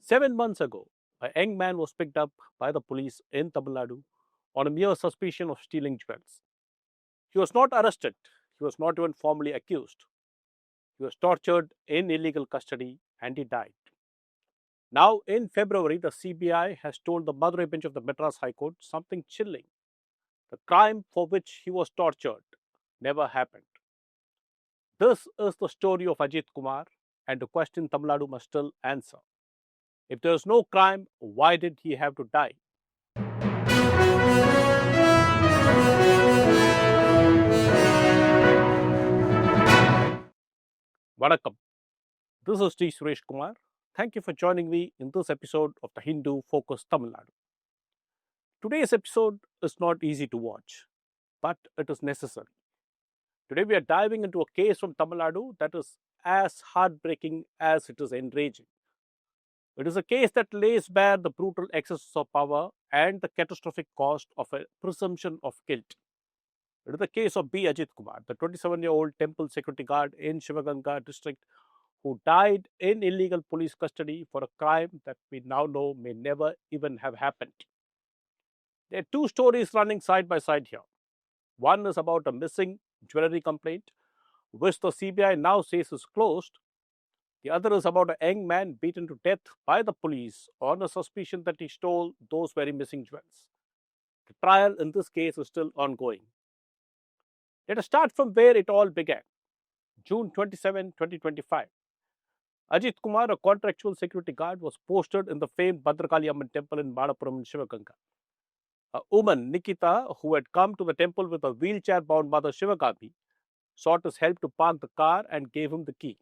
7 months ago, a young man was picked up by the police in Tamil Nadu on a mere suspicion of stealing jewels. He was not arrested, he was not even formally accused. He was tortured in illegal custody and he died. Now, in February, the CBI has told the Madurai bench of the Madras High Court something chilling. The crime for which he was tortured never happened. This is the story of Ajith Kumar, and the question Tamil Nadu must still answer. If there is no crime, why did he have to die? Vanakkam. This is T. Suresh Kumar. Thank you for joining me in this episode of the Hindu Focus Tamil Nadu. Today's episode is not easy to watch, but it is necessary. Today we are diving into a case from Tamil Nadu that is as heartbreaking as it is enraging. It is a case that lays bare the brutal excesses of power and the catastrophic cost of a presumption of guilt. It is the case of B. Ajith Kumar, the 27-year-old temple security guard in Sivaganga district who died in illegal police custody for a crime that we now know may never even have happened. There are two stories running side by side here. One is about a missing jewelry complaint, which the CBI now says is closed. The other is about a young man beaten to death by the police on a suspicion that he stole those very missing jewels. The trial in this case is still ongoing. Let us start from where it all began. June 27, 2025. Ajith Kumar, a contractual security guard, was posted in the famed Bhadrakali Amman temple in Manapuram in Sivaganga. A woman, Nikita, who had come to the temple with a wheelchair-bound mother Sivagami, sought his help to park the car and gave him the key.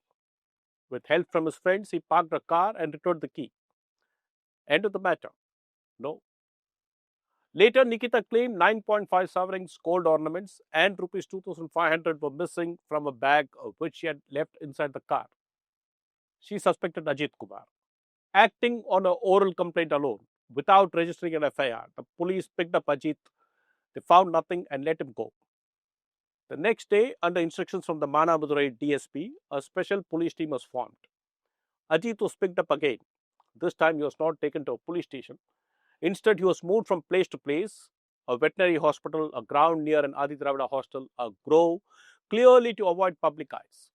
With help from his friends, he parked the car and returned the key. End of the matter. No. Later, Nikita claimed 9.5 sovereigns, gold ornaments, and rupees 2,500 were missing from a bag which she had left inside the car. She suspected Ajith Kumar. Acting on an oral complaint alone, without registering an FIR, the police picked up Ajith. They found nothing and let him go. The next day, under instructions from the Madurai DSP, a special police team was formed. Ajith was picked up again. This time, he was not taken to a police station. Instead, he was moved from place to place, a veterinary hospital, a ground near an Adi Dravida hostel, a grove, clearly to avoid public eyes.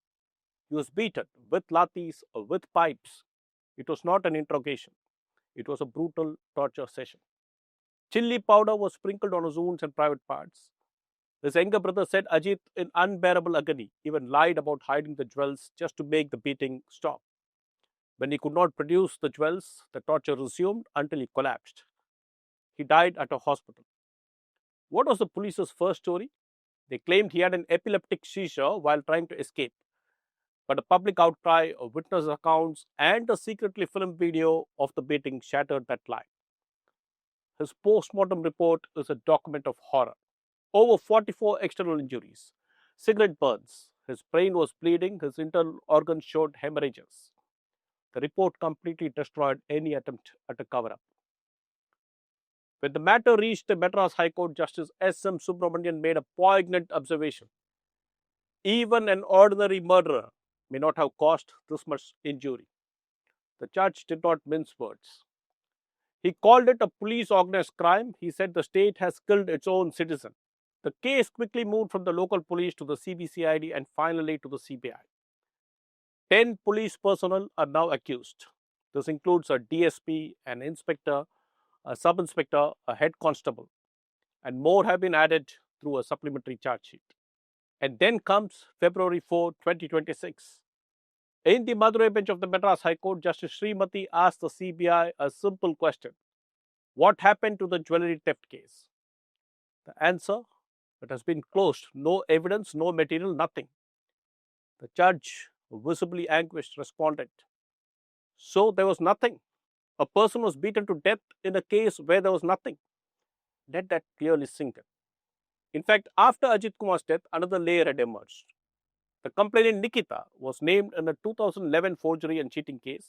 He was beaten with lathis, with pipes. It was not an interrogation. It was a brutal torture session. Chili powder was sprinkled on his wounds and private parts. His younger brother said Ajith, in unbearable agony, even lied about hiding the jewels just to make the beating stop. When he could not produce the jewels, the torture resumed until he collapsed. He died at a hospital. What was the police's first story? They claimed he had an epileptic seizure while trying to escape. But a public outcry, witness accounts, and a secretly filmed video of the beating shattered that lie. His post-mortem report is a document of horror. Over 44 external injuries, cigarette burns, his brain was bleeding, his internal organs showed hemorrhages. The report completely destroyed any attempt at a cover-up. When the matter reached the Madras High Court, Justice S.M. Subramanian made a poignant observation. Even an ordinary murderer may not have caused this much injury. The judge did not mince words. He called it a police-organized crime. He said the state has killed its own citizen. The case quickly moved from the local police to the CBCID and finally to the CBI. 10 police personnel are now accused. This includes a DSP, an inspector, a sub-inspector, a head constable, and more have been added through a supplementary charge sheet. And then comes February 4, 2026. In the Madurai bench of the Madras High Court, Justice Srimati asked the CBI a simple question. What happened to the jewelry theft case? The answer, it has been closed. No evidence, no material, nothing. The judge, visibly anguished, responded. So there was nothing. A person was beaten to death in a case where there was nothing. Let that clearly sink in. In fact, after Ajith Kumar's death, another layer had emerged. The complainant Nikita was named in a 2011 forgery and cheating case.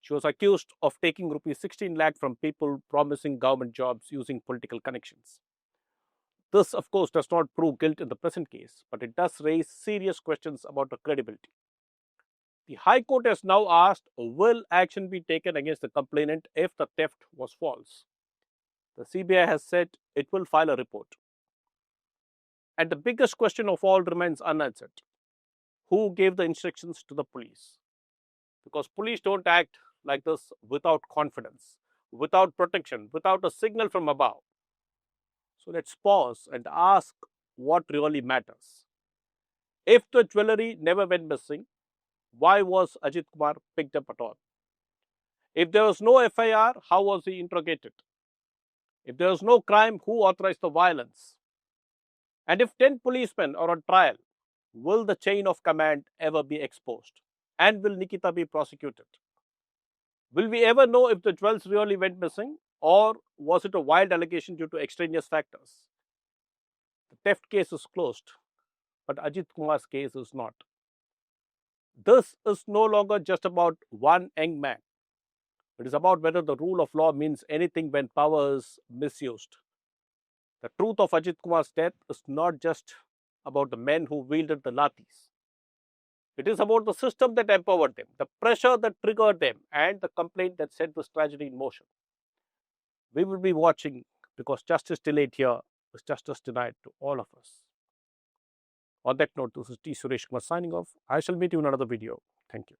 She was accused of taking rupees 16 lakh from people promising government jobs using political connections. This, of course, does not prove guilt in the present case, but it does raise serious questions about her credibility. The High Court has now asked, will action be taken against the complainant if the theft was false? The CBI has said it will file a report. And the biggest question of all remains unanswered. Who gave the instructions to the police? Because police don't act like this without confidence, without protection, without a signal from above. So let's pause and ask what really matters. If the jewellery never went missing, why was Ajith Kumar picked up at all? If there was no FIR, how was he interrogated? If there was no crime, who authorized the violence? And if 10 policemen are on trial, will the chain of command ever be exposed? And will Nikita be prosecuted? Will we ever know if the jewels really went missing, or was it a wild allegation due to extraneous factors? The theft case is closed, but Ajith Kumar's case is not. This is no longer just about one young man. It is about whether the rule of law means anything when power is misused. The truth of Ajith Kumar's death is not just about the men who wielded the lathis. It is about the system that empowered them, the pressure that triggered them, and the complaint that set this tragedy in motion. We will be watching, because justice delayed here is justice denied to all of us. On that note, this is T. Suresh Kumar signing off. I shall meet you in another video. Thank you.